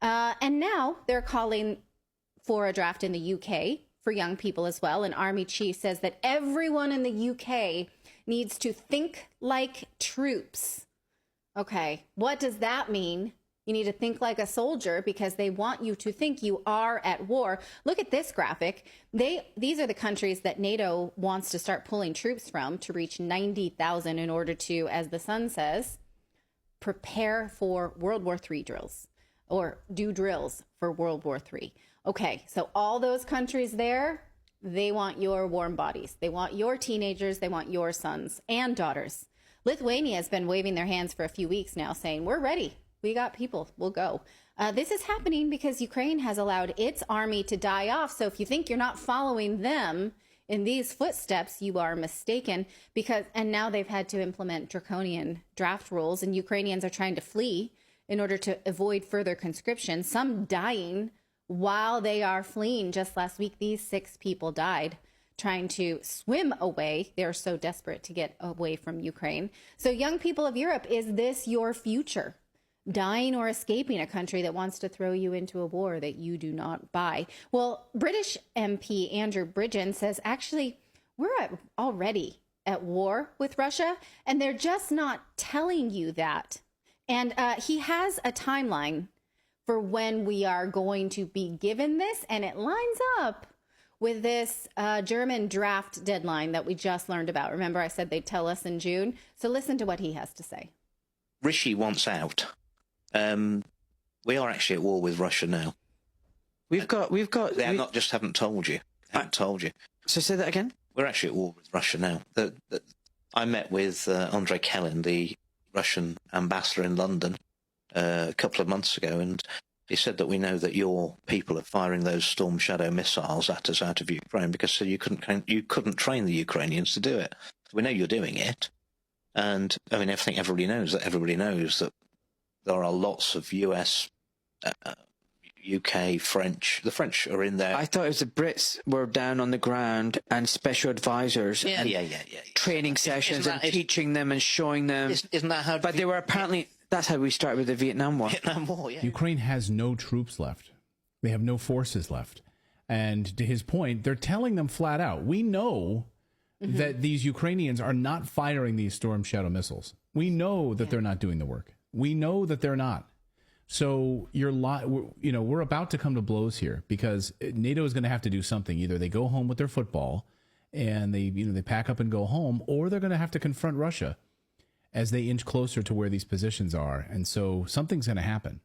And now they're calling for a draft in the UK for young people as well. An army chief says that everyone in the UK needs to think like troops. Okay, what does that mean? You need to think like a soldier because they want you to think you are at war. Look at this graphic. These are the countries that NATO wants to start pulling troops from to reach 90,000 in order to, as the Sun says, prepare for World War III drills or do drills for World War III. Okay, so all those countries there, they want your warm bodies. They want your teenagers. They want your sons and daughters. Lithuania has been waving their hands for a few weeks now saying, we're ready. We got people. We'll go. This is happening because Ukraine has allowed its army to die off. So if you think you're not following them in these footsteps, you are mistaken. And now they've had to implement draconian draft rules, and Ukrainians are trying to flee in order to avoid further conscription. Some dying while they are fleeing. Just last week, these 6 people died trying to swim away. They're so desperate to get away from Ukraine. So young people of Europe, is this your future? Dying or escaping a country that wants to throw you into a war that you do not buy? Well, British MP Andrew Bridgen says, actually, we're already at war with Russia, and they're just not telling you that. And he has a timeline for when we are going to be given this, and it lines up with this German draft deadline that we just learned about. Remember, I said they'd tell us in June? So listen to what he has to say. Rishi wants out. We are actually at war with Russia now. We've got. They haven't told you. Haven't told you. So say that again. We're actually at war with Russia now. I met with Andrei Kelin, the Russian ambassador in London, a couple of months ago, and he said that we know that your people are firing those Storm Shadow missiles at us out of Ukraine because you couldn't train the Ukrainians to do it. We know you're doing it, and I mean, everybody knows that there are lots of US, UK, French. The French are in there. I thought it was the Brits were down on the ground and special advisors and training sessions and teaching them and showing them. Isn't that how? But they were apparently. That's how we started with the Vietnam War. Yeah. Ukraine has no troops left. They have no forces left. And to his point, they're telling them flat out, we know that these Ukrainians are not firing these Storm Shadow missiles. We know that they're not doing the work. We know that they're not. So we're about to come to blows here because NATO is going to have to do something. Either they go home with their football and they pack up and go home, or they're going to have to confront Russia as they inch closer to where these positions are. And so something's going to happen.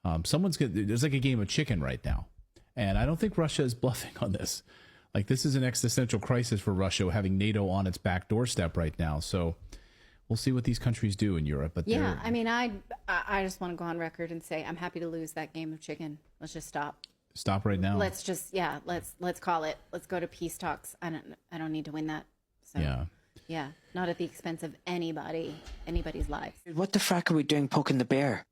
There's like a game of chicken right now. And I don't think Russia is bluffing on this. Like, this is an existential crisis for Russia, having NATO on its back doorstep right now. So we'll see what these countries do in Europe. But yeah, I mean, I just want to go on record and say I'm happy to lose that game of chicken. Let's just stop. Stop right now. Let's just let's call it. Let's go to peace talks. I don't need to win that. So. Yeah, not at the expense of anybody's lives. What the frack are we doing poking the bear?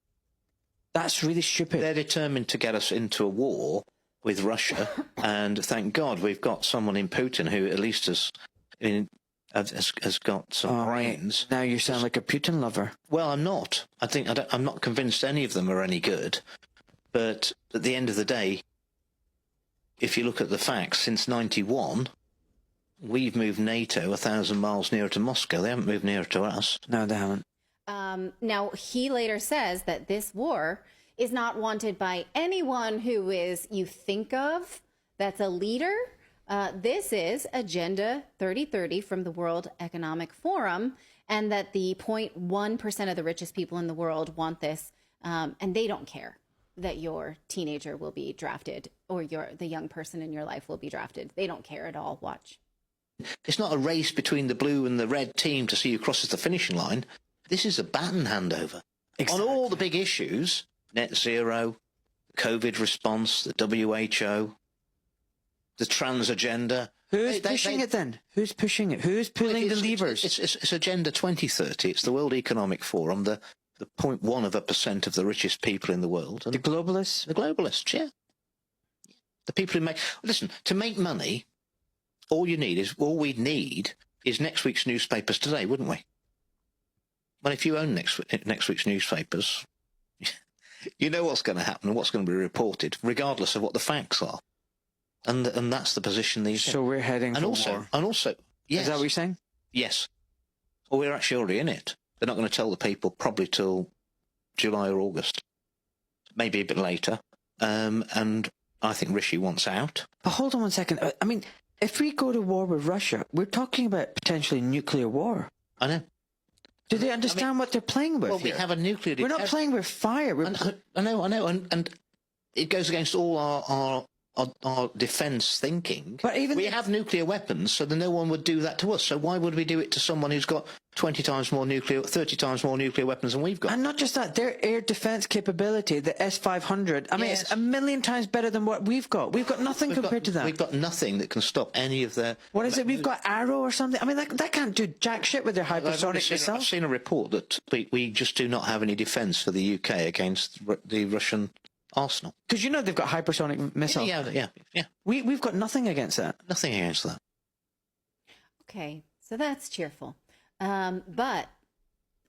That's really stupid. They're determined to get us into a war with Russia, and thank God we've got someone in Putin who at least has got some brains. Now you sound like a Putin lover. Well, I'm not. I'm not convinced any of them are any good. But at the end of the day, if you look at the facts, since '91... we've moved NATO 1,000 miles nearer to Moscow. They haven't moved nearer to us. No, they haven't. Now, he later says that this war is not wanted by anyone who is, you think of, that's a leader. This is Agenda 3030 from the World Economic Forum, and that the 0.1% of the richest people in the world want this, and they don't care that your teenager will be drafted or the young person in your life will be drafted. They don't care at all. Watch. It's not a race between the blue and the red team to see who crosses the finishing line. This is a baton handover. Exactly. On all the big issues, net zero, the COVID response, the WHO, the trans agenda. Who's pushing it then? Who's pushing it? Who's pulling the levers? It's Agenda 2030. It's the World Economic Forum, the 0.1% of the richest people in the world. The globalists? The globalists, yeah. The people who make... Listen, to make money... All we'd need is next week's newspapers today, wouldn't we? Well, if you own next week's newspapers, You know what's going to happen and what's going to be reported, regardless of what the facts are. And that's the position these. So we're heading for war. And also, yes. Is that what you're saying? Yes. Well, we're actually already in it. They're not going to tell the people probably till July or August, maybe a bit later. And I think Rishi wants out. But hold on one second. I mean, if we go to war with Russia, we're talking about potentially nuclear war. I know. Do they understand what they're playing with? Well, we have a nuclear. We're not playing with fire. I know, and it goes against all our defence thinking. But even we have nuclear weapons, so that no one would do that to us. So why would we do it to someone who's got 20 times more 30 times more nuclear weapons than we've got? And not just that, their air defence capability, the S-500, I mean, it's a million times better than what we've got. We've got nothing compared to that. We've got nothing that can stop any of their... What is it? We've got Arrow or something? I mean, that can't do jack shit with their hypersonic missiles. I've seen a report that we just do not have any defence for the UK against the Russian arsenal. Because you know they've got hypersonic missiles. Yeah. We've got nothing against that. Nothing against that. Okay, so that's cheerful. But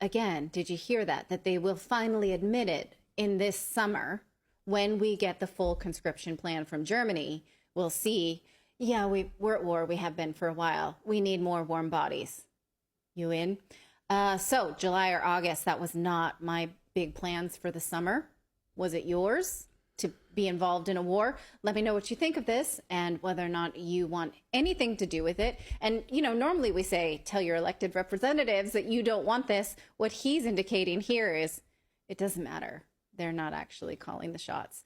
again, did you hear that? That they will finally admit it in this summer when we get the full conscription plan from Germany. We'll see. Yeah, we're at war. We have been for a while. We need more warm bodies. You in? So July or August, that was not my big plans for the summer. Was it yours to be involved in a war? Let me know what you think of this and whether or not you want anything to do with it. And, you know, normally we say, tell your elected representatives that you don't want this. What he's indicating here is it doesn't matter. They're not actually calling the shots.